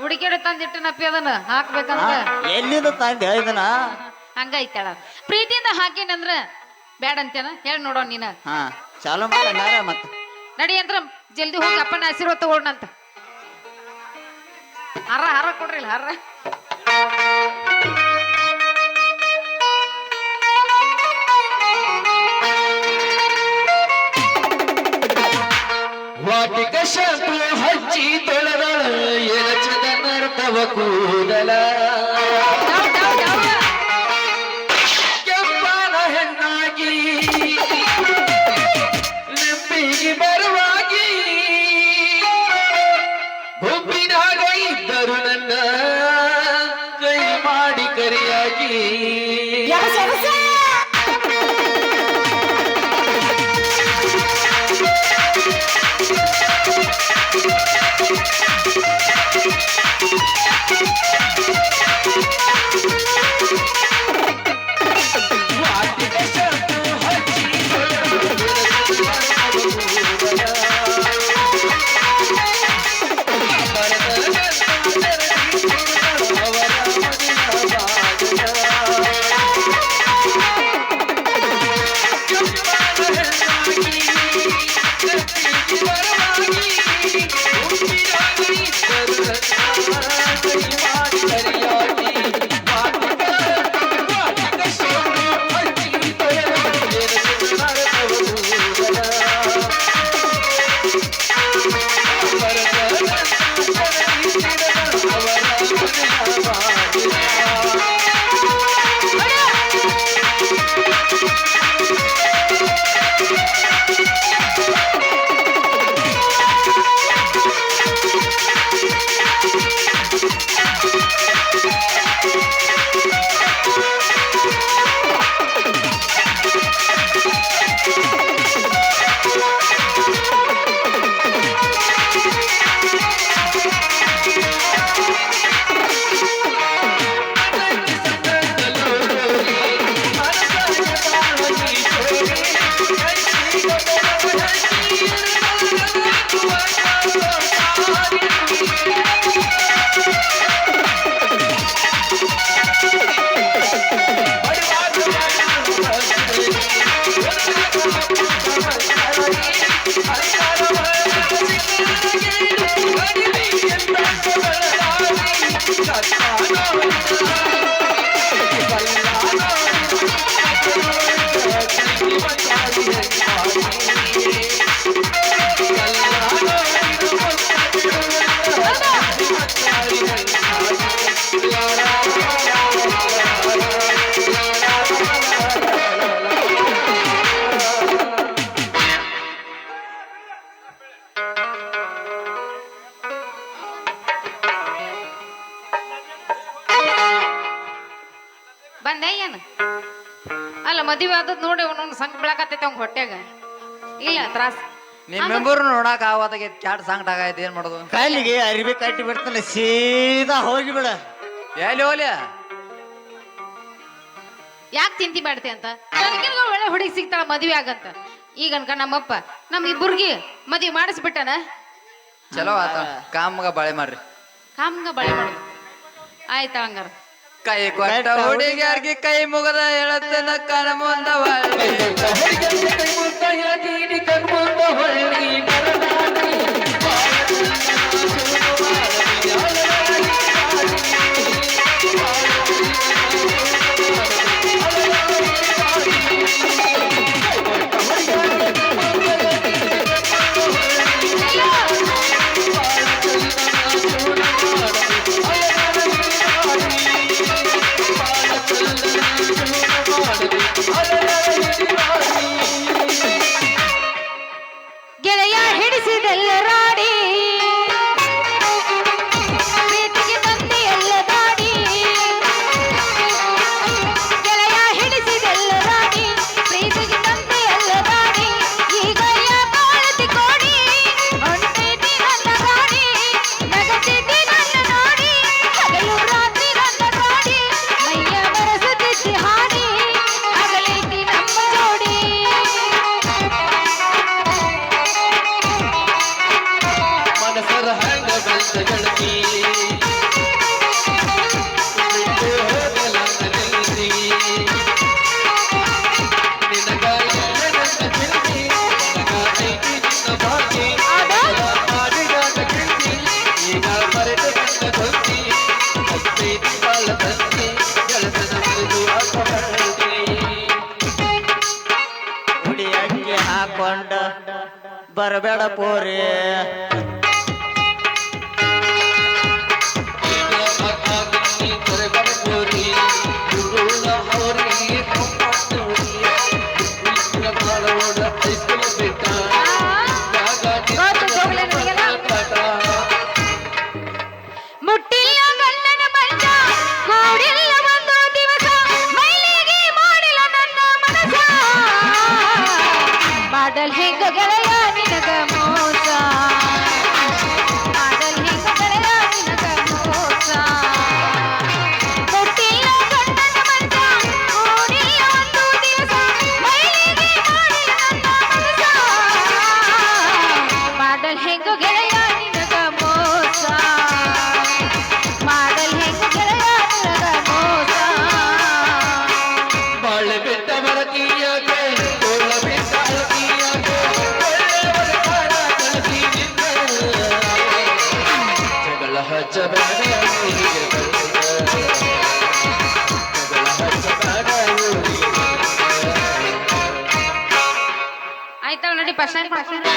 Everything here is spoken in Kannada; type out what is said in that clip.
ಹುಡುಗಿಯರು ತಂದಿಟ್ಟು ನಪ್ಪಿ ಅದನ್ನ ಹಾಕ್ಬೇಕಂತ ಎಲ್ಲಿಂದ ತಂದೆ ಇದನ್ನ ಹಂಗೈತಾಳ ಪ್ರೀತಿಯಿಂದ ಹಾಕಿನಂದ್ರ ಬ್ಯಾಡ ಅಂತೇನ ಹೇಳಿ ನೋಡೋಣ ನೀನ ಹಾ ಚಾಲು ಮಾಡ ಮತ್ತ ನಡಿ ಅಂದ್ರ ಜಲ್ದಿ ಹೋಗಿ ಅಪ್ಪನ ಆಶೀರ್ವಾದ ತಗೊಳ್ಳಂತ ಹರ ಹರ ಕೊಡ್ರಿ ಹರ ವಾಟಿಕ ಶಾಂಪು ಹಚ್ಚಿ ತೊಳೆದಳ ಎರಚದ ನರ್ತವ ಕೂದಲ ಕೆಂಪನ ಹೆಣ್ಣಾಗಿ ನೆಪ್ಪಿಗೆ ಬರುವಾಗಿ ಹುಬ್ಬಿನಾಗ ಇದ್ದರು ನನ್ನ ಕೈ ಮಾಡಿ ಕರಿಯಾಗಿ ಬಂದೆ ಏನು ಅಲ್ಲ ಮದುವೆ ಆದದ್ ನೋಡಿ ಅವನೊಂದು ಸಂಕ ಬೆಳಕತ್ತೈತೆ ಅವ್ನ ಹೊಟ್ಯಾಗ ಇಲ್ಲ ತ್ರಾಸ ನಿಮ್ಮಿಬ್ಬರು ನೋಡಕ್ ಆವಾದಾಗ ಕ್ಯಾಟ್ ಸಾಂಗ್ ಆಗೈತೆ ಏನ್ ಮಾಡೋದು ಕಾಲಿಗೆ ಅರಿವಿ ಕಟ್ಟಿ ಬಿಡ್ತಾನೆ ಸೀದಾ ಹೋಗಿ ಬಿಡ ಎಲ್ಲಿ ಹೋಗ್ಲಿ ಯಾಕೆ ಚಿಂತೆ ಮಾಡ್ತಿ ಅಂತ ನನಗಿಂತ ಒಳ್ಳೆ ಹುಡುಗಿ ಸಿಗ್ತಾಳ ಮದುವೆ ಆಗಂತ ಈಗ ಅನ್ಕ ನಮ್ಮಪ್ಪ ನಮ್ ಇಬ್ಬರಿಗೆ ಮದುವೆ ಮಾಡಿಸ್ಬಿಟ್ಟನ ಚಲೋ ಆತ ಕಾಮ್ಗ ಬಾಳೆ ಮಾಡ್ರಿ ಕಾಮ್ಗ ಬಳೆ ಮಾಡೋದು ಆಯ್ತಾ ಹಂಗಾರ ಕೈ ಕೊಟ್ಟ ಹುಡುಗಿಯಾರ್ಗಿ ಕೈ ಮುಗದ ಹೇಳತ್ತನ ಕಣ ಮುಂದ ಹೊಳ್ಳಿ ಗೆಳೆಯ ಹಿಡಿಸಿದೆಲ್ಲ ರಾಡಿ ಪ್ರೀತಿಗೆ ತಂದೆ ಎಲ್ಲ ದಾಡಿ ಗೆಳೆಯ ಹಿಡಿಸಿದೆಲ್ಲ ರಾಡಿ ಪ್ರೀತಿಗೆ ತಂದೆ ಎಲ್ಲ ದಾಡಿ ಈಗ ಬಾಳತಿ ಕೋಡಿ ಹೊಂಟೈತಿ ನನ್ನ ಗಾಡಿ ನಗತಿದ್ದಿ ನನ್ನ ನೋಡಿ ಹಗಲು ರಾತ್ರಿ ನನ್ನ ಗಾಡಿ ಮೈಯ ಬರಸುತ್ತಿದ್ದಿ ಹಾಡಿ ಹಗಲೈತಿ ನಮ್ಮ ಜೋಡಿ ಮನಸರ ಹಂಗ ಬೆಳೆದ ಗೆಳತಿ ಬರಬೇಡ ಪೋರಿ ಮುಟ್ಟಿಲ್ಲ ಗಂಡನ ಮಂಚ ಕೂಡಿಲ್ಲ ಒಂದು ದಿವಸ ಮೈಲಿಗೆ ಮಾಡಿಲ್ಲ ನನ್ನ ಮನಸ ಮಾಡಲ್ ಹೆಂಗ ಗೆಳೆಯ ನಿನಗ ಮೋಸ ಮಾಡಲ್ ಹೆಂಗ ಗೆಳೆಯ ನಿನಗ ಮೋಸ ಮುಟ್ಟಿಲ್ಲ ಗಂಡನ ಮಂಚ ಕೂಡಿಲ್ಲ ಒಂದು ದಿವಸ ಮೈಲಿಗೆ ಮಾಡಿಲ್ಲ ನನ್ನ ಮನಸ ಮಾಡಲ್ ಹೆಂಗ ಗೆಳೆಯ ನಿನಗ ಮೋಸ ಮಾಡಲ್ ಹೆಂಗ ಗೆಳೆಯ ನಿನಗ ಮೋಸ ಬಾಳೆ ಬೆಟ್ಟ ಬರತೀಯಾಗೆ ಕೋಲ ಬೆಟ್ಟ ಅಳತೀಯಾಗೆ ಒಳ್ಳೆಯವರ ಕಾಣ ಕಳತೀನಿಂದ ಜಗಳ ಹಚ್ಚಬೇಡ ಊರಿಗೆ ಬಂದ ಜಗಳ ಹಚ್ಚಬೇಡ ಊರಿಗೆ ಬಂದ ಆಯ್ತಾ ನಡಿ ಪರ್ಸೆಂಟ್ ಮಾಡ್ಕೊಂಡು